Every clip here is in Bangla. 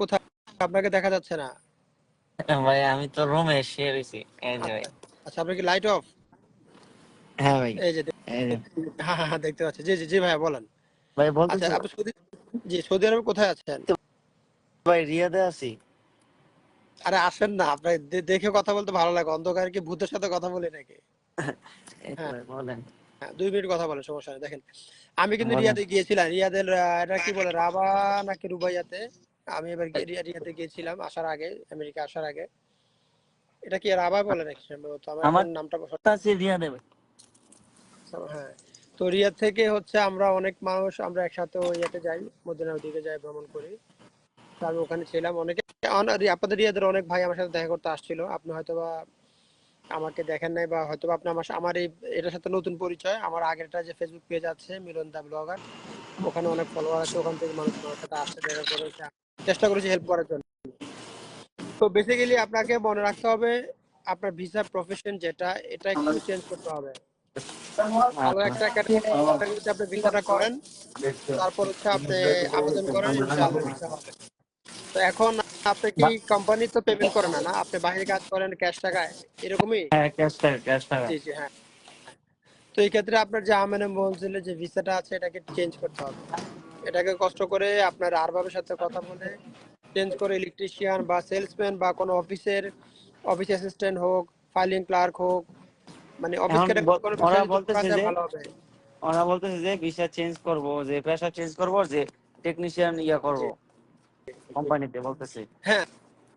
কোথায়? আপনাকে দেখা যাচ্ছে না। ভাই আমি তো রুমে শুয়ে রয়েছি, এই যে ভাই। আচ্ছা আচ্ছা, আপনার কি লাইট অফ? হ্যাঁ ভাই। এই যে এই যে হ্যাঁ হ্যাঁ হ্যাঁ, দেখতে পাচ্ছি। জি জি জি ভাইয়া বলেন। ভাই আচ্ছা, বলতেছি আপনি সৌদি আরবে কোথায় আছেন? তো ভাই রিয়াদে আছি। আরে আসেন না, আপনার দেখে কথা বলতে ভালো লাগে। অন্ধকারে কি ভূতের সাথে কথা বলি নাকি? এই তো হ্যাঁ ভাই বলেন। হ্যাঁ, 2 মিনিট কথা বলেন, সমস্যা নেই। দেখেন, আমি কিন্তু বলেন। রিয়াদে গিয়েছিলাম। রিয়াদের এটা কি বলে, রাবা নাকি রুবাইয়াতে। আমি এবার রিয়াদে গিয়েছিলাম আসার আগে, আমেরিকা আসার আগে। এটা কি রাবা বলে নাকি সম্ভবত, আমার আমার এখন নামটা আছে রিয়াদে ভাই। হ্যাঁ। তো রিয়াদ থেকে হচ্ছে আমরা অনেক মানুষ আমরা একসাথে ওই ইয়েতে যাই, মদিনার ওদিকে যাই, ভ্রমণ করি। তো আমি ওখানে ছিলাম। অনেকে আপনাদের রিয়াদের অনেক ভাই আমার সাথে দেখা করতে আসছিল। আপনি হয়তোবা আমাকে দেখেন নাই, বা হয়তোবা আপনি আমার এই এটার সাথে নতুন পরিচয়। আমার আগেরটা যে ফেসবুক পেজ আছে মিলন দা ব্লগার, ওখানে অনেক ফলোয়ার আছে। ওখান থেকে মানুষ আমার সাথে আসছে, দেখা করেছে, চেষ্টা করেছি হেল্প করার জন্য। তো বেসিক্যালি আপনাকে মনে রাখতে হবে, আপনার ভিসা প্রফেশন যেটা, এটা একটু চেঞ্জ করতে হবে। ভালো একটা ক্যাটাগরিতে আপনি ভিসাটা করেন, তারপর হচ্ছে আপনি আবেদন করেন, ইনশাআল্লাহ ভিসা হবে। তো এখন আপনি কি কোম্পানি তো পেমেন্ট করেন না, না আপনি বাইরে কাজ করেন ক্যাশ টাকায়, এরকমই? হ্যাঁ, ক্যাশ টাকা, ক্যাশ টাকা। জি জি হ্যাঁ। তো এই ক্ষেত্রে আপনার যে আমেনে মঞ্জিলের যে ভিসাটা আছে, এটাকে চেঞ্জ করতে হবে। এটাকে কষ্ট করে আপনার আরবাবের সাথে কথা বলে চেঞ্জ করে, ইলেকট্রিশিয়ান বা সেলসম্যান বা কোনো অফিস অ্যাসিস্ট্যান্ট হোক, ফাইলিং ক্লার্ক হোক, মানে অফিস এখন ক্যাটাগরি কোনো ওরা বিষয় যদি করা বলতেছে যায় যে ভালো হবে। ভিসা চেঞ্জ করব, যে পেশা চেঞ্জ করব, যে টেকনিশিয়ান ইয়া করব জি কোম্পানিতে বলতেছে। হ্যাঁ,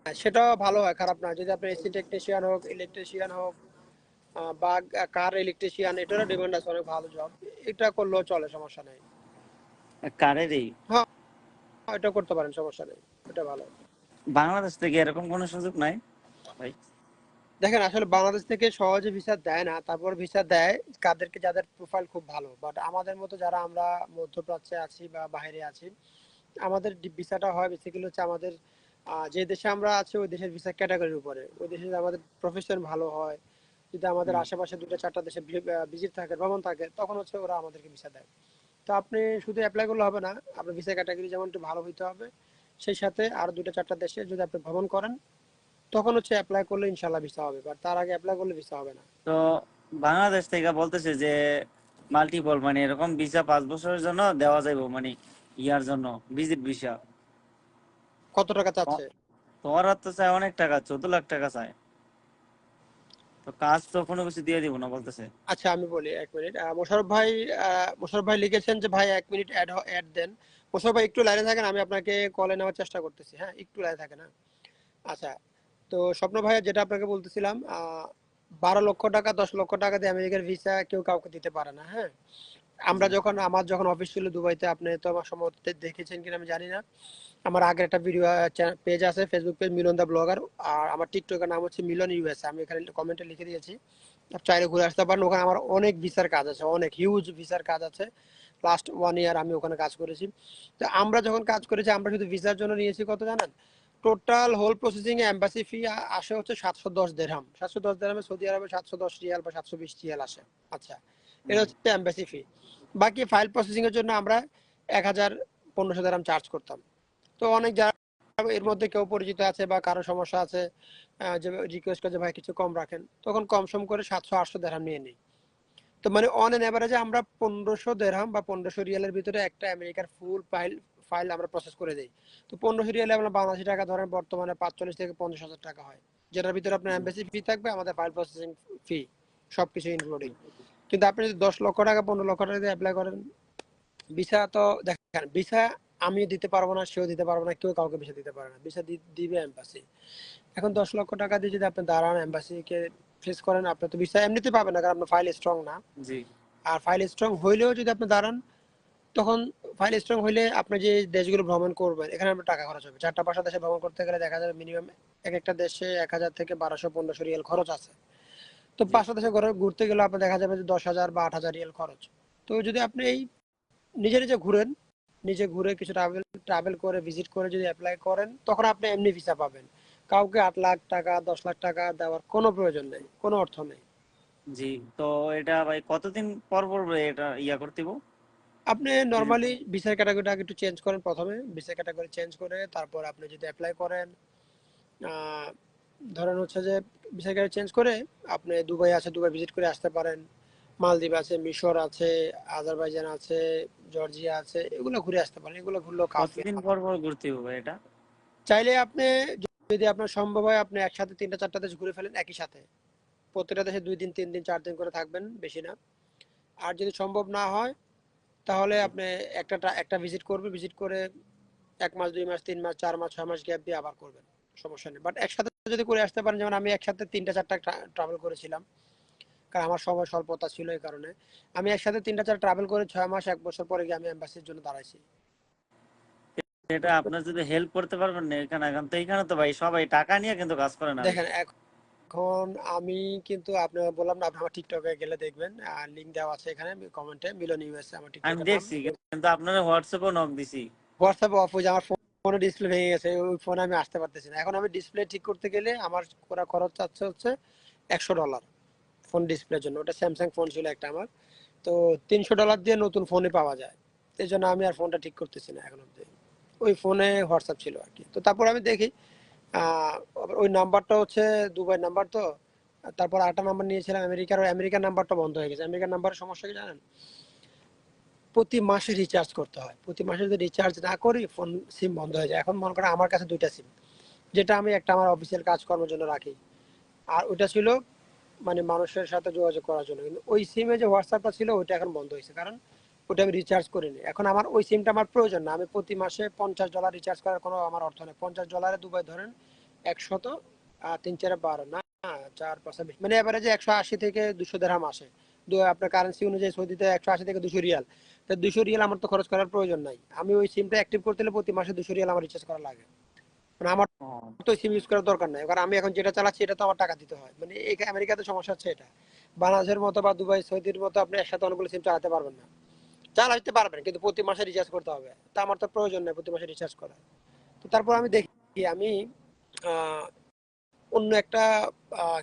সেটাও ভালো হয়, খারাপ না। যদি আপনি এসি টেকনিশিয়ান হোক, ইলেকট্রিশিয়ান হোক, বা কার ইলেকট্রিশিয়ান, এটারও ডিমান্ড আছে, অনেক ভালো জব। এটা করলেও চলে, সমস্যা নেই। কারেরই। হ্যাঁ, এটা করতে পারেন, সমস্যা নেই, এটা ভালো। বাংলাদেশ থেকে এরকম কোনো সুযোগ নাই ভাই? দেখেন, আসলে বাংলাদেশ থেকে সহজে ভিসা দেয় না, তারপর ভিসা দেয় কাদেরকে, যাদের প্রোফাইল খুব ভালো। বাট আমাদের মতো যারা আমরা মধ্যপ্রাচ্যে আছি বা বাইরে আছি, আমাদের ভিসাটা হয় বেসিক্যালি হচ্ছে আমাদের যে দেশে আমরা আছি ওই দেশের ভিসা ক্যাটাগরির উপরে। ওই দেশে যদি আমাদের প্রফেশন ভালো হয়, যদি আমাদের আশেপাশে 2টা 4টা দেশে ভিজিট থাকে, ভ্রমণ থাকে, তখন হচ্ছে ওরা আমাদেরকে ভিসা দেয়। তো আপনি শুধু অ্যাপ্লাই করলে হবে না, আপনার ভিসা ক্যাটাগরি যেমন একটু ভালো হইতে হবে, সেই সাথে আর 2টা 4টা দেশে যদি আপনি ভ্রমণ করেন, তখন হচ্ছে অ্যাপ্লাই করলে ইনশাল্লাহ ভিসা হবে। বাট তার আগে অ্যাপ্লাই করলে ভিসা হবে না। তো বাংলাদেশ থেকে বলতেছে যে মাল্টিপল, মানে এরকম ভিসা 5 বছরের জন্য দেওয়া যাবে, মানে ইয়ার জন্য ভিজিট ভিসা। কত টাকা চাচ্ছে? তো ওরা তো চায় অনেক টাকা, 14 লাখ টাকা চায়। তো কাজ তো কোনো কিছু দিয়ে দিব না বলতেছে। আচ্ছা, আমি বলি 1 মিনিট। মোশাররফ ভাই লিখেছেন যে ভাই 1 মিনিট অ্যাড দেন। মোশাররফ ভাই একটু লাইনে থাকেন, আমি আপনাকে কলে নেওয়ার চেষ্টা করতেছি। হ্যাঁ, একটু লাইনে থাকেন। হ্যাঁ, আচ্ছা। তো স্বপ্ন ভাইয়া, যেটা আপনাকে বলতেছিলাম, 12 লক্ষ টাকা 10 লক্ষ টাকা দিয়ে আমেরিকার ভিসা কেউ কাউকে দিতে পারে না। হ্যাঁ, আমার যখন অফিস ছিল দুবাইতে, আপনি তো আমার সম্ভবত দেখেছেন কিনা আমি জানি না। আমার আগের একটা ভিডিও পেজ আছে, ফেসবুক পেজ মিলন দা ব্লগার। আর আমার টিকটকের নাম হচ্ছে মিলন ইউএস, আমি এখানে কমেন্টে লিখে দিয়েছি। আপনি চাইলে ঘুরে আসতে পারেন। ওখানে আমার অনেক ভিসার কাজ আছে, অনেক হিউজ ভিসার কাজ আছে। লাস্ট 1 ইয়ার আমি ওখানে কাজ করেছি। তো আমরা যখন কাজ করেছি, আমরা শুধু ভিসার জন্য নিয়েছি কত জানেন? টোটাল হোল প্রসেসিং এ এম্বাসি ফি আসে হচ্ছে 710 দিরহাম। 710 দিরহামে সৌদি আরবে 710 রিয়াল বা 720 রিয়াল আসে। আচ্ছা, এটা হচ্ছে এম্বাসি ফি। বাকি ফাইল প্রসেসিং এর জন্য আমরা 1000 1500 দিরহাম চার্জ করতাম। তো অনেক যারা এর মধ্যে কেউ পরিচিত আছে বা কারো সমস্যা আছে, যে রিকোয়েস্ট করে যে ভাই কিছু কম রাখেন, তখন কম সম করে 700 800 দিরহাম নিয়ে নিই। তো মানে অন এন এভারেজে আমরা 1500 দিরহাম বা 1500 রিয়ালের ভিতরে একটা আমেরিকার ফুল ফাইল আমরা প্রসেস করে দিই। তো 1500 রিয়ালে আমরা বাংলাদেশি টাকা ধরেন বর্তমানে 45 থেকে 50 হাজার টাকা হয়, যেটার ভিতরে আপনার এমবাসি ফি থাকবে, আমাদের ফাইল প্রসেসিং ফি, সবকিছু ইনক্লুডিং। কিন্তু আপনি যদি 10 লক্ষ টাকা 15 লক্ষ টাকা দিয়ে অ্যাপ্লাই করেন, ভিসা তো দেখেন, ভিসা আমি দিতে পারবো না, সেও দিতে পারবো না, কেউ কাউকে ভিসা দিতে পারে না। ভিসা দিবে এম্বাসি। এখন 10 লক্ষ টাকা দিয়ে যদি আপনি দাঁড়ান এম্বাসিকে ফেস করেন, আপনি তো ভিসা এমনিতে পাবেন না, কারণ আপনার ফাইল স্ট্রং না। জি। আর ফাইল স্ট্রং হইলেও যদি আপনি দাঁড়ান, তখন ফাইল স্ট্রং হইলে আপনি যে দেশগুলো ভ্রমণ করবেন, এখানে আপনার টাকা খরচ হবে। 4টা 5টা দেশে ভ্রমণ করতে গেলে দেখা যাবে মিনিমাম এক একটা দেশে 1000 থেকে 1200 1500 রিয়াল খরচ আছে। তো জি। 5টা দেশে ঘুরতে গেলে আপনার দেখা যাবে যে 10,000 বা 8,000 রিয়াল খরচ। তো যদি আপনি এই নিজে নিজে ঘুরেন, নিজে ঘুরে কিছু ট্রাভেল করে ভিজিট করে যদি অ্যাপ্লাই করেন, তখন আপনি এমনি ভিসা পাবেন। কাউকে 8 লাখ টাকা 10 লাখ টাকা দেওয়ার কোনো প্রয়োজন নেই, কোনো অর্থ নেই। জি। তো এটা ভাই কতদিন পর পর এটা ইয়া করতে হইবো? আপনি নর্মালি ভিসার ক্যাটাগরিটা একটু চেঞ্জ করেন, প্রথমে ভিসা ক্যাটাগরি চেঞ্জ করে তারপর আপনি যদি অ্যাপ্লাই করেন, আহ, ধরেন হচ্ছে যে ভিসা ক্যাটাগরি চেঞ্জ করে আপনি দুবাই আছে, দুবাই ভিজিট করে আসতে পারেন। মালদ্বীপ আছে, মিশর আছে, আজারবাইজান আছে, জর্জিয়া আছে, এগুলো ঘুরে আসতে পারেন, এগুলো ঘুরলেও কাফি। কতদিন পর পর ঘুরতে হবে এটা? চাইলে আপনি, যদি আপনার সম্ভব হয়, আপনি একসাথে 3টা 4টা দেশ ঘুরে ফেলেন একই সাথে। প্রত্যেকটা দেশে 2 দিন 3 দিন 4 দিন করে থাকবেন, বেশি না। আর যদি সম্ভব না হয় তাহলে আপনি একটা ভিজিট করবেন, ভিজিট করে 1 মাস 2 মাস 3 মাস 4 মাস 6 মাস গ্যাপ দিয়ে আবার করবেন, সমস্যা নেই। বাট একসাথে যদি করে আসতে পারেন, যেমন আমি একসাথে 3টা 4টা ট্রাভেল করেছিলাম, কারণ আমার সময় স্বল্পতা ছিল, এই কারণে আমি একসাথে 3টা 4 ট্রাভেল করে 6 মাস 1 বছর পরে গিয়ে আমি এম্বাসির জন্য দাঁড়াইছি। এটা আপনার যদি হেল্প করতে পারবেন না এখানে, এখন তো এখানে তো ভাই সবাই টাকা নিয়ে কিন্তু কাজ করে না দেখেন বেশি। এখন আমি কিন্তু আপনার বললাম না, আপনি আমার টিকটকে গেলে দেখবেন, লিঙ্ক দেওয়া আছে এখানে কমেন্টে, মিলন ইউএসএ আমার আমি টিকটকের নাম। দেখছি, কিন্তু আপনারা হোয়াটসঅ্যাপও নক দিছি। হোয়াটসঅ্যাপে অফ হয়ে যায়, আমার ফোনে ডিসপ্লে ভেঙে গেছে, ওই ফোনে আমি আসতে পারতেছি না। এখন আমি ডিসপ্লে ঠিক করতে গেলে আমার ওরা খরচ চাচ্ছে হচ্ছে $100 ফোন ডিসপ্লের জন্য। ওটা স্যামসাং ফোন ছিল একটা আমার, তো $300 দিয়ে নতুন ফোনে পাওয়া যায়। এই জন্য আমি আর ফোনটা ঠিক করতেছি না এখন অব্দি। ওই ফোনে হোয়াটসঅ্যাপ ছিল আর কি। তো তারপর আমি দেখি, আবার ওই নাম্বারটা হচ্ছে দুবাই নাম্বার তো। তারপর আরেকটা নাম্বার নিয়েছিলাম আমেরিকার, ওই আমেরিকার নাম্বারটা বন্ধ হয়ে গেছে। আমেরিকার নাম্বারের সমস্যা কি জানেন? প্রতি মাসে রিচার্জ করতে হয়, প্রতি মাসে যদি রিচার্জ না করি ফোন সিম বন্ধ হয়ে যায়। এখন মনে করেন আমার কাছে 2টা সিম, যেটা আমি একটা আমার অফিসিয়াল কাজকর্মের জন্য রাখি, আর ওইটা ছিল মানে মানুষের সাথে যোগাযোগ করার জন্য। কিন্তু ওই সিমে যে হোয়াটসঅ্যাপটা ছিল ওইটা এখন বন্ধ হয়েছে, কারণ ওটা আমি রিচার্জ করিনি। এখন আমার ওই সিমটা আমার প্রয়োজন না, আমি প্রতি মাসে $50 রিচার্জ করার কোনো আমার অর্থ নেই। $50 দুবাই ধরেন 100, 3 4 12 না, 4 5 মানে এভারেজে 180 থেকে 200 দিরহাম আসে। আপনার কারেন্সি অনুযায়ী সৌদিতে 180 থেকে 200 রিয়াল। তো 200 রিয়াল আমার তো খরচ করার প্রয়োজন নাই। আমি ওই সিমটা অ্যাক্টিভ করতে হলে প্রতি মাসে 200 রিয়াল আমার রিচার্জ করা লাগে। মানে আমার ও, তো সিম ইউজ করার দরকার নাই, কারণ আমি এখন যেটা চালাচ্ছি এটা তো আমার টাকা দিতে হয়। মানে এই আমেরিকাতে সমস্যা হচ্ছে এটা। বাংলাদেশের মতো বা দুবাই সৌদির মতো আপনি একসাথে অনেকগুলো সিম চালাতে পারবেন না। চালাতে পারবেন কিন্তু প্রতি মাসে রিচার্জ করতে হবে। তা আমার তো প্রয়োজন নেই প্রতি মাসে রিচার্জ করা। তো তারপর আমি দেখি, আমি আহ, অন্য একটা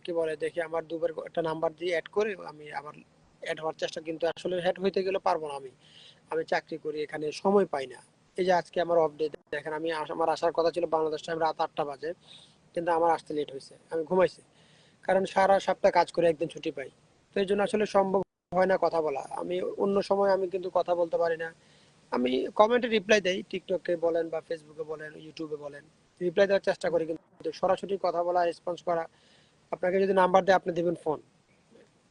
কি বলে দেখি, আমার দুবার একটা নাম্বার দিয়ে অ্যাড করে আমি আবার অ্যাড হওয়ার চেষ্টা, কিন্তু আসলে অ্যাড হইতে গেলে পারবো না। আমি আমি চাকরি করি, এখানে সময় পাই না। এই যে আজকে আমার অফ ডে, দেখেন আমি আমার আসার কথা ছিল বাংলাদেশ টাইম রাত 8টা বাজে, কিন্তু আমার আসতে লেট হয়েছে, আমি ঘুমাইছি। কারণ সারা সপ্তাহ কাজ করে একদিন ছুটি পাই। তো এই জন্য আসলে সম্ভব হয় না কথা বলা। আমি অন্য সময় আমি কিন্তু কথা বলতে পারি না। আমি কমেন্টে রিপ্লাই দেই, টিকটকে বলেন বা ফেসবুকে বলেন, ইউটিউবে বলেন, রিপ্লাই দেওয়ার চেষ্টা করি, কিন্তু সরাসরি কথা বলা, রেসপন্স করা। আপনাকে যদি নাম্বার দেয় আপনি দিবেন ফোন,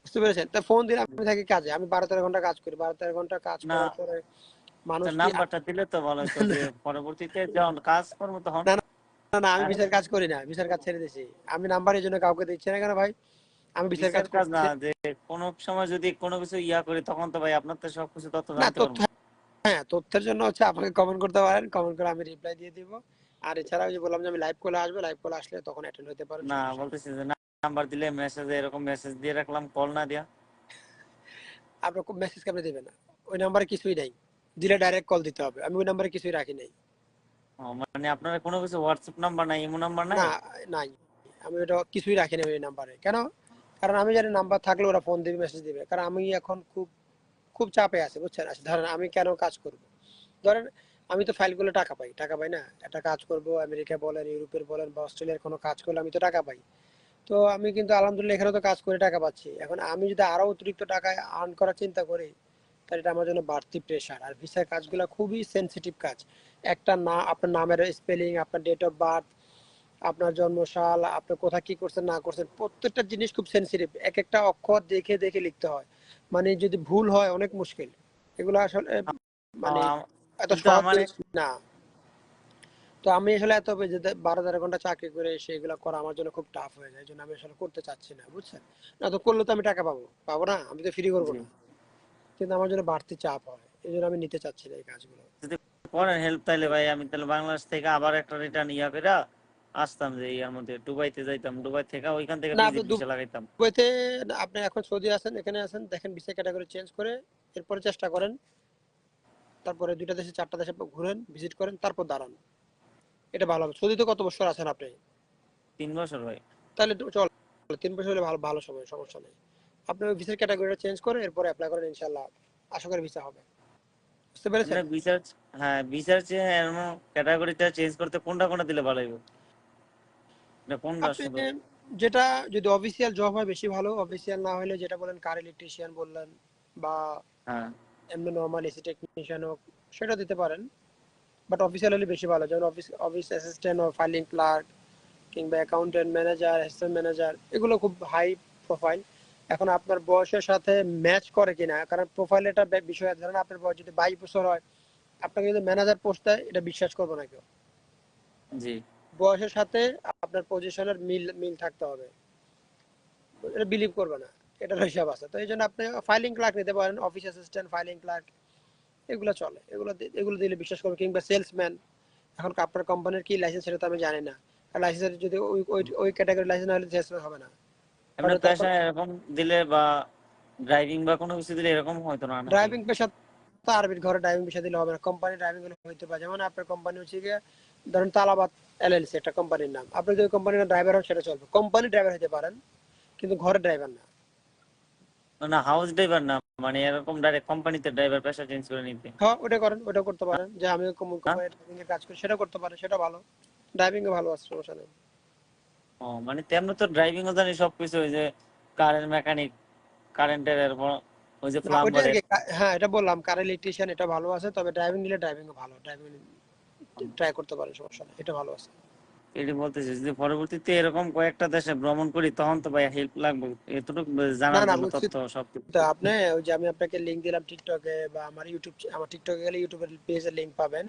বুঝতে পেরেছেন? তা ফোন দিলে আমি থাকি কাজে, আমি 12 13 ঘন্টা কাজ করি, 12 13 ঘন্টা কাজ না, করার পরে মানুষ কি নাম্বারটা দিলে তো ভালো হতো, যে পরবর্তীতে যখন কাজ করবো তখন। না না না, আমি আরে বিচার কাজ করি না, বিচার কাজ ছেড়ে দিয়েছি। আমি নাম্বার এই জন্য কাউকে দিচ্ছি না, কেন ভাই? আমি বিচার কাজ বিচার কাজ না, করতেছি যে কোনো সময় যদি কোনো কিছু ইয়া করি তখন তো ভাই আপনার তো সবকিছু তথ্য না। জানতে তথ্য, পারবো। হ্যাঁ তথ্যের জন্য হচ্ছে আপনাকে কমেন্ট করতে পারেন, কমেন্ট করে আমি রিপ্লাই দিয়ে দিব। আর এছাড়া ওই যে বললাম যে আমি লাইভ কলে আসবো, লাইভ কলে আসলে তখন অ্যাটেন্ড হতে পারেন, না, সমস্যা নেই। বলতেছি যে নাম্বার দিলে মেসেজে এরকম মেসেজ দিয়ে রাখলাম, কল না দিয়া। আপনার মেসেজ কেমনে দিবেন না? ওই নাম্বারে কিছুই নাই, দিলে ডাইরেক্ট কল দিতে হবে। আমি ওই নাম্বারে কিছুই রাখি নাই। ও, মানে আপনার কোনো কিছু হোয়াটসঅ্যাপ নাম্বার নাই, ইমো নাম্বার নাই? না, নাই, আমি ওটা কিছুই রাখি না ওই নাম্বারে। কেন? কারণ আমি জানি নাম্বার থাকলে ওরা ফোন দিবে, মেসেজ দিবে। কারণ আমি এখন খুব খুব চাপে আছি, বুঝছেন? আচ্ছা ধরেন আমি কেন কাজ করব, ধরেন আমি তো ফাইল করলে টাকা পাই, টাকা পাই না? একটা কাজ করব আমেরিকা বলেন, ইউরোপের বলেন বা অস্ট্রেলিয়ার কোনো কাজ করলে আমি তো টাকা পাই। তো আমি কিন্তু আলহামদুলিল্লাহ এখানে তো কাজ করে টাকা পাচ্ছি। এখন আমি যদি আরো অতিরিক্ত টাকা আর্ন করার চিন্তা করি, তাহলে এটা আমার জন্য বাড়তি প্রেশার। আর ভিসার কাজগুলো খুবই সেনসিটিভ কাজ। একটা না, আপনার নামের স্পেলিং, আপনার ডেট অফ বার্থ, আপনার জন্মসাল, আপনি কোথায় কি করছেন না করছেন, প্রত্যেকটা জিনিস খুব সেনসিটিভ। এক একটা অক্ষর দেখে দেখে লিখতে হয়, মানে যদি ভুল হয় অনেক মুশকিল। এগুলো আসলে মানে এত কিন্তু সহজ আমার জিনিস না। তো আমি আসলে এত 12 13 ঘন্টা চাকরি করে সেগুলো করা আমার জন্য খুব টাফ হয়ে যায়। এই জন্য আমি আসলে করতে চাচ্ছি না, বুঝছেন? না তো করলে তো আমি টাকা পাবো, পাবো না? আমি তো ফ্রি করবো জি, না। কিন্তু আমার জন্য বাড়তি চাপ হয়, এই জন্য আমি নিতে চাচ্ছি না এই কাজগুলো। যদি করেন হেল্প তাইলে ভাই আমি তাহলে বাংলাদেশ থেকে আবার একটা রিটার্ন ইয়া করে আসতাম, যে ইয়ার মধ্যে দুবাইতে যাইতাম, দুবাই থেকে ওইখান থেকে না, আপনি ভিজিট ভিসা লাগাইতাম। দুবাইতে, আপনি এখন সৌদি আছেন, এখানে আছেন, দেখেন ভিসা ক্যাটাগরি চেঞ্জ করে এরপরে চেষ্টা করেন। তারপরে 2টা দেশে 4টা দেশে ঘুরেন, ভিজিট করেন, তারপর দাঁড়ান। এটা ভালো হবে। সৌদিতে কত বছর আছেন আপনি? 3 বছর ভাই। তাহলে তো চল, 3 বছর হলে ভালো, ভালো সময়, সমস্যা নেই। আপনি ওই ভিসার ক্যাটাগরিটা চেঞ্জ করে এরপরে অ্যাপ্লাই করেন, ইনশাল্লাহ আশা করি ভিসা হবে। বুঝতে পেরেছেন? এমনি বিচার, হ্যাঁ বিচার চেয়ে এমন ক্যাটাগরিটা চেঞ্জ করতে কোনটা কোনটা দিলে ভালো হবে, এটা কোনটা আপনি শুধু? যেটা, যদি অফিসিয়াল জব হয় বেশি ভালো, অফিসিয়াল না হলে যেটা বলেন কার ইলেকট্রিশিয়ান বললেন বা হ্যাঁ এমনি নর্মাল এসি টেকনিশিয়ান হোক, সেটা দিতে পারেন। বাট অফিসিয়াল হলে বেশি ভালো, যেমন অফিস অফিস অ্যাসিস্ট্যান্ট ও ফাইলিং ক্লার্ক কিংবা অ্যাকাউন্টেন্ট ম্যানেজার, অ্যাসিস্ট্যান্ট ম্যানেজার, এগুলো খুব হাই প্রোফাইল। এখন আপনার বয়সের সাথে ম্যাচ করে কিনা, কারণ প্রোফাইল এটা বিষয় আছে। ধরেন আপনার বয়স যদি 22 বছর হয়, আপনাকে যদি ম্যানেজার পোস্ট দেয়, এটা বিশ্বাস করবো না কেউ। জি। বয়সের সাথে আপনার পজিশনের মিল মিল থাকতে হবে, এটা বিলিভ করবে না, এটার হিসাব আছে। তো এই জন্য আপনি ফাইলিং ক্লার্ক নিতে পারেন, অফিস অ্যাসিস্ট্যান্ট, ফাইলিং ক্লার্ক, এগুলো চলে, এগুলো দিলে বিশ্বাস করবে। কিংবা সেলসম্যান। এখন আপনার কোম্পানির কি লাইসেন্স সেটা তো আমি জানি না, লাইসেন্স যদি ওই ওই ওই ক্যাটাগরি লাইসেন্স হলে সেলসম্যান হবে না। এমনি হয়তো পেশা তখন এরকম দিলে বা ড্রাইভিং বা কোনো কিছু দিলে এরকম হয়তো না নাকি? ড্রাইভিং পেশা তো আরবির ঘরে ড্রাইভিং পেশা দিলে হবে না, কোম্পানি ড্রাইভিং হলে হইতে পারে। যেমন আপনার কোম্পানি হচ্ছে গিয়ে ধরুন তালাবাদ এলএলসি, একটা কোম্পানির নাম, আপনি যদি কোম্পানির ড্রাইভার হন সেটা চলবে, কোম্পানি ড্রাইভার হতে পারেন কিন্তু ঘরের ড্রাইভার না। না হাউস ড্রাইভার না, মানে এরকম ডাইরেক্ট কোম্পানিতে ড্রাইভার পেশা চেঞ্জ করে নিতে। হ্যাঁ, ওটা করেন, ওটা করতে পারেন, যে আমি হ্যাঁ? কোম্পানি ড্রাইভিং এর কাজ করি, সেটা করতে পারেন, সেটা ভালো। ড্রাইভিং এ ভালো আছে, সমস্যা নেই। ও মানে তেমনি তো ড্রাইভিং ও জানি সবকিছু, ওই যে কারের মেকানিক, কারেন্টের, এরপর ওই যে না ওইটা আর প্লাম্বারের। কি, হ্যাঁ এটা বললাম কার ইলেকট্রিশিয়ান, এটা ভালো আছে। তবে ড্রাইভিং নিলে ড্রাইভিং ভালো, ড্রাইভিং ট্রাই করতে পারেন, সমস্যা নেই, এটা ভালো আছে। এটি বলতেছি যদি পরবর্তীতে এরকম কয়েকটা দেশে ভ্রমণ করি তখন তো ভাই হেল্প লাগবে এতটুকু না জানার না জন্য, বুঝছি তথ্য সবকিছু। তো। আপনি ওই যে আমি আপনাকে লিংক দিলাম টিকটকে, বা আমার ইউটিউব, আমার টিকটকে গেলে ইউটিউবের পেজের লিংক পাবেন।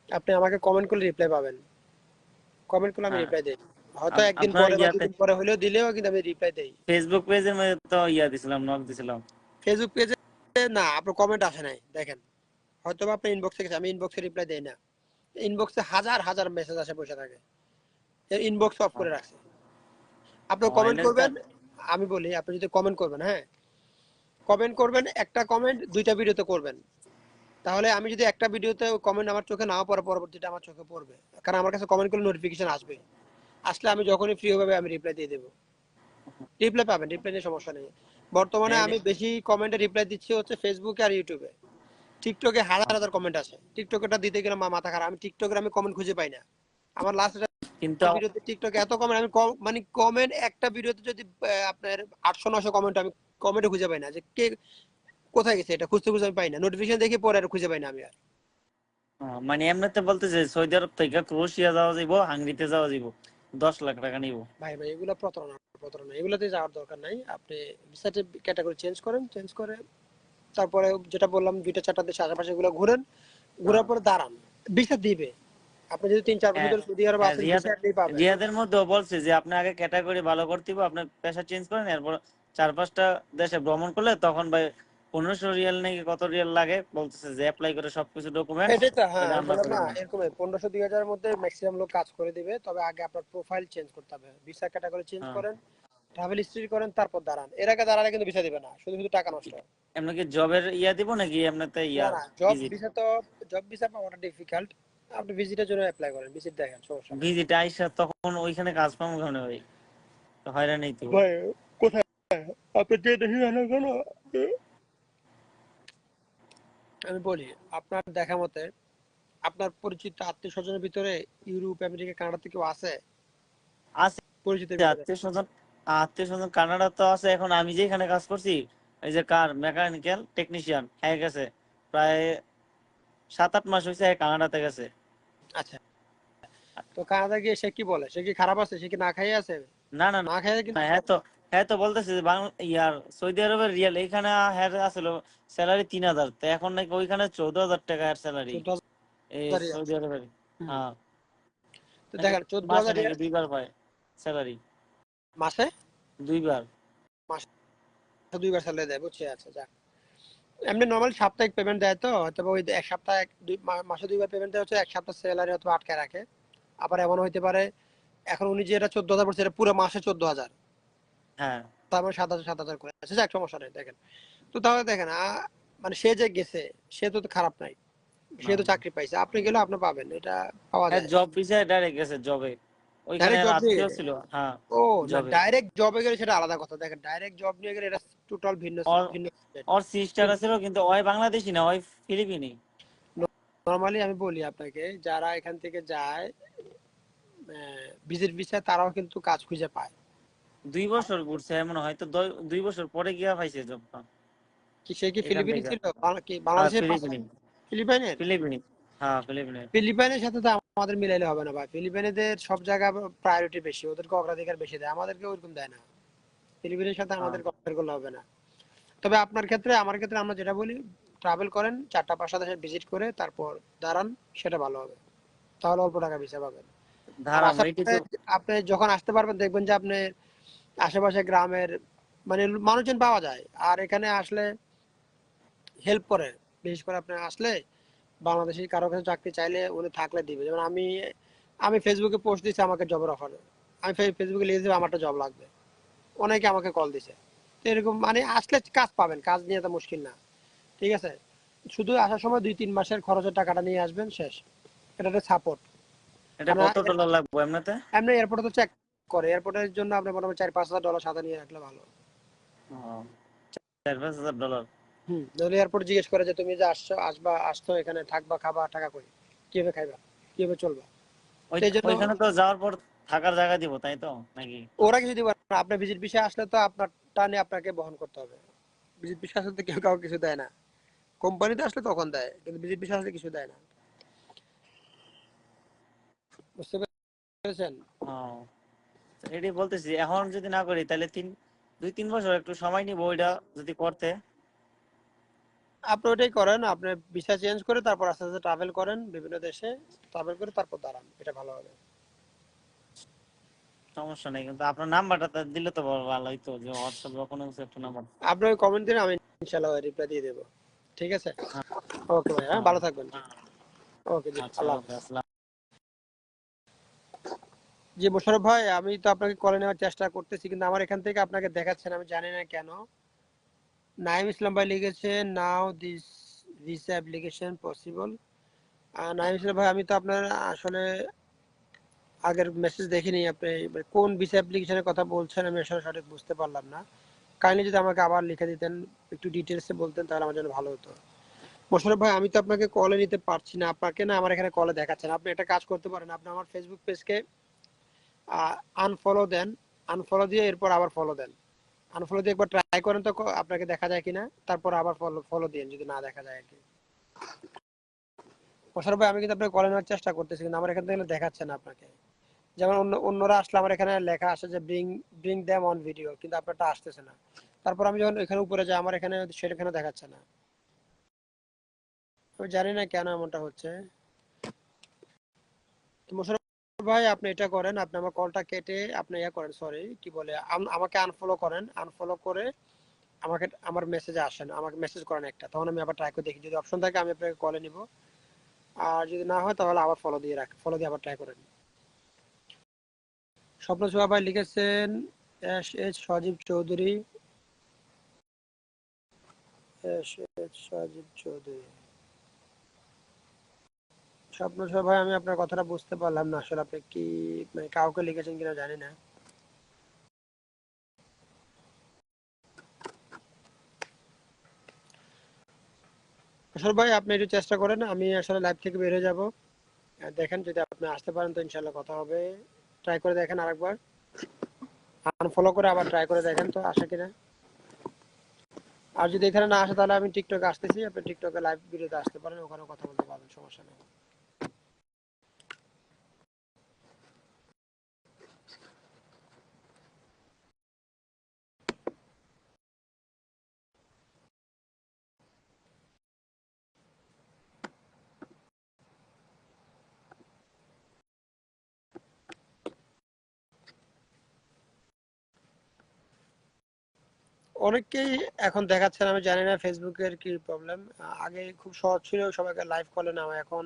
আপনি আমাকে কমেন্ট করলে রিপ্লাই পাবেন, কমেন্ট করলে আমি হ্যাঁ রিপ্লাই দেই। হয়তো একদিন আপনার পরে বা ইয়াতে দুদিন পরে হলেও দিলেও কিন্তু আমি রিপ্লাই দেই। ফেসবুক পেজের মধ্যে তো ইয়া দিছিলাম, নক দিছিলাম। ফেসবুক পেজে না, আপনার কমেন্ট আসে নাই দেখেন, হয়তো বা আপনার ইনবক্সে গেছে, আমি ইনবক্সে রিপ্লাই দেই না। ইনবক্সে হাজার হাজার মেসেজ আসে, বসে থাকে, ইনবক্স অফ করে রাখছে। আপনি কমেন্ট এটা করবেন, আমি বলি আপনি যদি কমেন্ট করবেন, হ্যাঁ কমেন্ট করবেন, একটা কমেন্ট দুইটা ভিডিওতে করবেন, তাহলে আমি যদি একটা ভিডিওতে কমেন্ট আমার চোখে নাও পড়ে, পরবর্তীটা আমার চোখে পড়বে, কারণ আমার কাছে কমেন্ট করলে নোটিফিকেশন আসবে। আসলে আমি যখনই ফ্রি হবে আমি রিপ্লাই দিয়ে দেবো। রিপ্লাই পাবেন, রিপ্লাই নিয়ে সমস্যা নেই। বর্তমানে আমি বেশি কমেন্টে রিপ্লাই দিচ্ছি হচ্ছে ফেসবুকে আর ইউটিউবে। টিকটকে হাজার হাজার কমেন্ট আছে, টিকটকেটা দিতে গেলে মাথা খারাপ, আমি টিকটকের আমি কমেন্ট খুঁজে পাই না। আমার লাস্ট কিন্তু ভিডিওতে টিকটকে এত কমেন্ট, আমি মানে কমেন্ট একটা ভিডিওতে যদি আপনার 800-900 কমেন্ট, আমি কমেন্টে খুঁজে পাই না যে কে কোথায় গেছে, এটা খুঁজতে খুঁজে আমি পাই না, নোটিফিকেশন দেখি পরে আর খুঁজে পাই না আমি আর। মানে এমনিতে বলতেছে সৌদি আরব থেকে ক্রোয়েশিয়া যাওয়া যাইবো, হাঙ্গেরিতে যাওয়া যাইবো, 10 লাখ টাকা নিব। ভাই ভাই এগুলো প্রতারণা, প্রতারণা, এগুলোতে যাওয়ার দরকার নাই। আপনি রিসার্চের ক্যাটাগরি চেঞ্জ করেন, চেঞ্জ করে তারপরে যেটা বললাম দুইটা চারটা দেশ আশেপাশে গুলো ঘুরেন, ঘোরার পরে দাঁড়ান, ভিসা দিবে। আপনি যদি 3-4 বছর হ্যাঁ ধরে সৌদি আরব হ্যাঁ, আছেন, ভিসা এমনি পাবেন। রিয়াদের মধ্যেও বলছে যে আপনি আগে ক্যাটাগরি ভালো করতে হবে, আপনার পেশা চেঞ্জ করেন, এরপর 4-5টা দেশে ভ্রমণ করলে তখন ভাই 1500 রিয়াল নাকি কত রিয়াল লাগে বলতেছে, যে অ্যাপ্লাই করে সবকিছু ডকুমেন্টস এটাই তো, হ্যাঁ এটা আমি আমরা বললাম করে না, দেবো। এরকম 1500-2000 এর মধ্যে ম্যাক্সিমাম লোক কাজ করে দিবে। তবে আগে আপনার প্রোফাইল চেঞ্জ করতে হবে, ভিসা ক্যাটাগরি চেঞ্জ হ্যাঁ, করেন, ট্রাভেল হিস্ট্রি করেন, তারপর দাঁড়ান। এর আগে দাঁড়ালে কিন্তু ভিসা দিবে না, শুধু শুধু টাকা নষ্ট। এমনি কি জবের ইয়া দিব নাকি এমনিতে না ইয়া না, জব ভিজিট? ভিসা তো, জব ভিসা পাওয়াটা ডিফিকাল্ট। আপনি ভিজিটের জন্য অ্যাপ্লাই করেন, ভিজিট দেখেন, সমস্যা নেই। ভিজিট আইসা তখন ওইখানে কাজ পাবো কেমনে ভাই? তো হয়রানি তো। ভাই কোথায়, আপনি যে দেখি না কেন, আমি বলি আপনার দেখা মতে আপনার পরিচিত আত্মীয় স্বজনের ভিতরে ইউরোপ, আমেরিকা, কানাডা থেকে কেউ আছে আছে পরিচিতের ভিতরে? আত্মীয় স্বজন, আত্মীয় স্বজন কানাডা তো আছে। এখন আমি যেখানে কাজ করছি, এই যে কার মেকানিক্যাল টেকনিশিয়ান হয়ে গেছে প্রায় 7-8 মাস হয়েছে, কানাডাতে গেছে। আচ্ছা, তো কানাডা গিয়ে সে কি বলে, সে কি খারাপ আছে, সে কি না খাইয়ে আছে? না না না খাইয়ে না, কিন্তু হ্যাঁ তো বলতেছে যে বাংলা ইয়ার সৌদি আরবের রিয়াল এখানে হ্যাঁ আসলে স্যালারি 3,000, তো এখন নাকি ওইখানে 14,000 টাকা এর স্যালারি 14,000 এই রিয়াল। সৌদি আরবের। হুম। হ্যাঁ তো নাকি দেখেন চোদ্দ মাসে হাজার নাকি রিয়াল 2বার পায় স্যালারি, মাসে, 2বার। মাসে 2বার স্যালারি দেয়, বুঝছে? আচ্ছা যাক, এমনি নর্মাল সাপ্তাহিক পেমেন্ট দেয়, তো হয়তো বা ওই এক সপ্তাহ মাসে 2বার পেমেন্ট দেয়, হচ্ছে এক সপ্তাহ স্যালারি হয়তো আটকে রাখে। আবার এমন হইতে পারে, এখন উনি যেটা 14,000 বলছে, এটা পুরো মাসে 14,000, হ্যাঁ তার মানে 7,000 করে আছে, যাক সমস্যা নেই। দেখেন, তো তাহলে দেখেন মানে সে যে গেছে, সে তো খারাপ নাই, সে না, তো চাকরি পাইছে, আপনি গেলে আপনি পাবেন, এটা পাওয়া হ্যাঁ যায়। জব ভিসায় ডাইরেক্ট গেছে জবে, ওইখানে ডাইরেক্ট আর জব নিয়ে আত্মীয় গেছে? ছিল। হ্যাঁ ও না, জবে। ডাইরেক্ট জবে গেলে সেটা আলাদা কথা। দেখেন ডাইরেক্ট জব নিয়ে গেলে এটা টোটাল ভিন্ন ওর ভিন্ন subject। ওর সিস্টার আছিল, কিন্তু ওই বাংলাদেশি না, ওই ফিলিপিনি। নরমালি আমি বলি আপনাকে, যারা এখান থেকে যায় ভিজিট ভিসা, তারাও কিন্তু কাজ খুঁজে পায়। 2 বছর ঘুরছে এমন হয়তো 2 বছর পরে গিয়া পাইছে জবটা কি সে কি এখান ফিলিপিনি থেকে। ছিল, কি হ্যাঁ বাংলাদেশের ফিলিপিনি, ফিলিপাইনের? ফিলিপিনি, হ্যাঁ ফিলিপিনের। ফিলিপাইনের সাথে তো আমাদের মিলাইলে হবে না ভাই। ফিলিপাইনেদের সব জায়গায় প্রায়োরিটি বেশি, ওদেরকে অগ্রাধিকার বেশি দেয়, আমাদেরকে ওরকম দেয় না। ফিলিপাইনের সাথে হ্যাঁ আমাদের কম্পেয়ার করলে হবে না। তবে আপনার ক্ষেত্রে, আমার ক্ষেত্রে আমরা যেটা বলি, ট্রাভেল করেন, 4টা 5টা দেশে ভিজিট করে তারপর দাঁড়ান, সেটা ভালো হবে। তাহলে অল্প টাকা ভিসা পাবেন। আর ধারাম আসার এইটি পরে তো। আপনি যখন আসতে পারবেন, দেখবেন যে আপনি আশেপাশে গ্রামের মানে মানুষজন পাওয়া যায়, আর এখানে আসলে হেল্প করে। বিশেষ করে আপনি আসলে বাংলাদেশি কারো কাছে চাকরি চাইলে উনি থাকলে দিবে। যেমন আমি আমি ফেসবুকে পোস্ট দিচ্ছি আমাকে জবের অফার, আমি ফেসবুকে লিখে দেবো আমারটা জব লাগবে, অনেকে আমাকে কল দিছে। তো এরকম মানে আসলে কাজ পাবেন, কাজ নিয়ে তো মুশকিল না। ঠিক আছে, শুধু আসার সময় 2-3 মাসের খরচের টাকাটা নিয়ে আসবেন, শেষ। এটা একটা সাপোর্ট। এটা কারণ কত ডলার লাগবে এমনিতে? এমনি এয়ারপোর্টে তো চেক করে, এয়ারপোর্টের জন্য আপনি মোটামুটি $4-5 হাজার সাথে নিয়ে রাখলে ভালো। ও, 4-5 হাজার ডলার। যদি এয়ারপোর্ট জিজ্ঞেস করে যে তুমি যে আসছো এখানে থাকবা, খাবা, টাকা কই, কিভাবে খাইবা, কিভাবে চলবা, ওই তো এই জন্য ওইখানে তো যাওয়ার পর থাকার জায়গা দিব তাই তো নাকি? ওরা কিছু দিবে না। আপনার ভিজিট ভিসা আসলে তো আপনার টানে আপনাকে বহন করতে হবে। ভিজিট ভিসা আসলে তো কেউ কাউকে কিছু দেয় না। কোম্পানিতে আসলে তখন দেয়, কিন্তু ভিজিট ভিসা আসলে কিছু দেয় না। বুঝতে পেরেছেন? ও, এটাই বলতেছি এখন যদি না করি তাহলে 2-3 বছর একটু সময় নিব ওইটা যদি করতে। আপনি ওইটাই করেন, আপনি ভিসা চেঞ্জ করে তারপর আস্তে আস্তে ট্রাভেল করেন বিভিন্ন দেশে, ট্রাভেল করে তারপর দাঁড়ান, এটা ভালো হবে। সমস্যা নেই, কিন্তু আপনার নাম্বারটা দিলে তো ভালো হইতো, যে হোয়াটসঅ্যাপ বা কোনো কিছু একটা নাম্বার। আপনি ওই কমেন্ট দিন, আমি ইনশাল্লাহ রিপ্লাই দিয়ে দেবো। ঠিক আছে, ওকে ভাই, হ্যাঁ, ভালো থাকবেন। ওকে জি, আচ্ছা আল্লাহ ওকে, হাফেজ। আসসালাম। জি মোশাররফ ভাই, আমি তো আপনাকে কলে নেওয়ার চেষ্টা করতেছি, কিন্তু আমার এখান থেকে আপনাকে দেখাচ্ছে না, আমি জানি না কেন। নাইম ইসলাম ভাই লিখেছে, now this visa application possible. Naim Islam ভাই, আমি তো আপনার আসলে আগের মেসেজ দেখিনি। আপনি এবার কোন ভিসা অ্যাপ্লিকেশনের কথা বলছেন আমি আসলে সঠিক বুঝতে পারলাম না। কাইন্ডলি যদি আমাকে আবার লিখে দিতেন, একটু ডিটেলসে বলতেন, তাহলে আমার জন্য ভালো হতো। মোশাররফ ভাই, আমি তো আপনাকে কলে নিতে পারছি না, আপনাকে না আমার এখানে কলে দেখাচ্ছে না। আপনি একটা কাজ করতে পারেন, আপনি আমার ফেসবুক পেজকে আনফলো দেন, আনফলো দিয়ে এরপর আবার ফলো দেন। আনফলো দিয়ে একবার ট্রাই করেন তো আপনাকে দেখা যায় কিনা, তারপর আবার ফলো ফলো দিন যদি না দেখা যায় আর কি। মোশাররফ ভাই, আমি কিন্তু আপনাকে কলে নেওয়ার চেষ্টা করতেছি, কিন্তু আমার এখান থেকে দেখাচ্ছে না আপনাকে। যেমন অন্যরা আসলে আমার এখানে লেখা আসে যে bring bring them on video, কিন্তু আপনারটা আসতেছে না। তারপর আমি যখন এখানে উপরে যাই, আমার এখানে সেখানে দেখাচ্ছে না। আমি জানি না কেন এমনটা হচ্ছে। তো মোশাররফ ভাই, আপনি এটা করেন, আপনি আমার কলটা কেটে আপনি ইয়া করেন, সরি কি বলে, আমাকে আনফলো করেন। আনফলো করে আমাকে আমার মেসেজে আসেন, আমাকে মেসেজ করেন একটা, তখন আমি আবার ট্রাই করে দেখি, যদি অপশন থাকে আমি আপনাকে কলে নিব। আর যদি না হয় তাহলে আবার ফলো দিয়ে আবার ট্রাই করেন। স্বপ্ন ছোঁয়া ভাই লিখেছেন, সজীব চৌধুরী, সজীব চৌধুরী। স্বপ্ন ছোঁয়া ভাই, আমি আপনার কথাটা বুঝতে পারলাম না আসলে, আপনি কি মানে কাউকে লিখেছেন কিনা জানি না। আসলে ভাই, আপনি একটু চেষ্টা করেন, আমি আসলে লাইভ থেকে বের হয়ে যাবো। দেখেন যদি আপনি আসতে পারেন তো ইনশাল্লাহ কথা হবে। ট্রাই করে দেখেন আরেকবার, আনফলো করে আবার ট্রাই করে দেখেন তো আসে কিনা। আর যদি এখানে না আসে তাহলে আমি টিকটকে আসতেছি, আপনি টিকটকে লাইভ ভিডিওতে আসতে পারেন, ওখানে কথা বলতে পারবেন, সমস্যা নেই। অনেককেই এখন দেখাচ্ছে না, আমি জানি না ফেসবুকের কি প্রবলেম। আগে খুব সহজ ছিল সবাইকে লাইভ কলে নেওয়া, এখন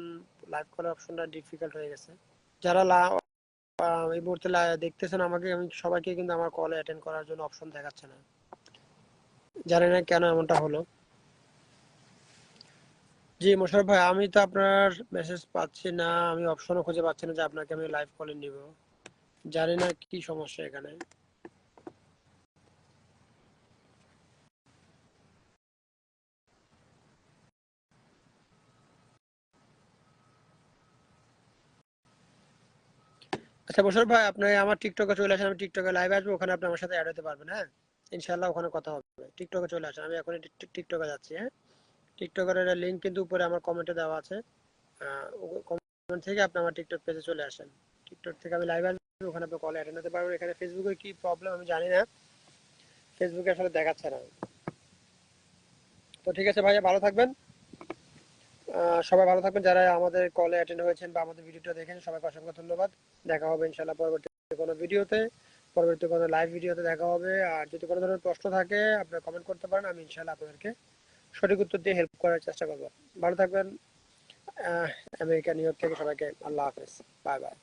লাইভ কলের অপশনটা ডিফিকাল্ট হয়ে গেছে। যারা এই মুহূর্তে দেখতেছেন আমাকে, আমি সবাইকে কিন্তু আমার কলে অ্যাটেন্ড করার জন্য অপশন দেখাচ্ছে না, জানি না কেন এমনটা হলো। জি মোশাররফ ভাই, আমি তো আপনার মেসেজ পাচ্ছি না, আমি অপশনও খুঁজে পাচ্ছি না যে আপনাকে আমি লাইভ কলে নিব, জানি না কি সমস্যা এখানে। আচ্ছা মোশাররফ ভাই, আপনি আমার টিকটকে চলে আসেন, আমি টিকটকে লাইভে আসবো, ওখানে আপনি আমার সাথে অ্যাড হতে পারবেন। হ্যাঁ, ইনশাআল্লাহ ওখানে কথা হবে। টিকটকে চলে আসেন, আমি এখন টিকটকে যাচ্ছি। হ্যাঁ, টিকটকের লিংক কিন্তু উপরে আমার কমেন্টে দেওয়া আছে। কমেন্ট থেকে আপনি আমার টিকটক পেজে চলে আসেন। টিকটক থেকে আমি লাইভ আসবো, ওখানে আপনি কলে অ্যাটেন্ড হতে পারবেন। এখানে ফেসবুকে কি প্রবলেম আমি জানি না, ফেসবুকে আসলে দেখাচ্ছে না। তো ঠিক আছে ভাইয়া, ভালো থাকবেন। সবাই ভালো থাকবেন, যারা আমাদের কলে অ্যাটেন্ড হয়েছেন বা আমাদের ভিডিওটা দেখেন, সবাইকে অসংখ্য ধন্যবাদ। দেখা হবে ইনশাআল্লাহ পরবর্তী কোনো ভিডিওতে, পরবর্তী কোনো লাইভ ভিডিওতে দেখা হবে। আর যদি কোনো ধরনের প্রশ্ন থাকে আপনারা কমেন্ট করতে পারেন, আমি ইনশাআল্লাহ আপনাদেরকে সঠিক উত্তর দিয়ে হেল্প করার চেষ্টা করবো। ভালো থাকবেন। আহ, আমেরিকা নিউ ইয়র্ক থেকে সবাইকে আল্লাহ হাফেজ, বাই বাই।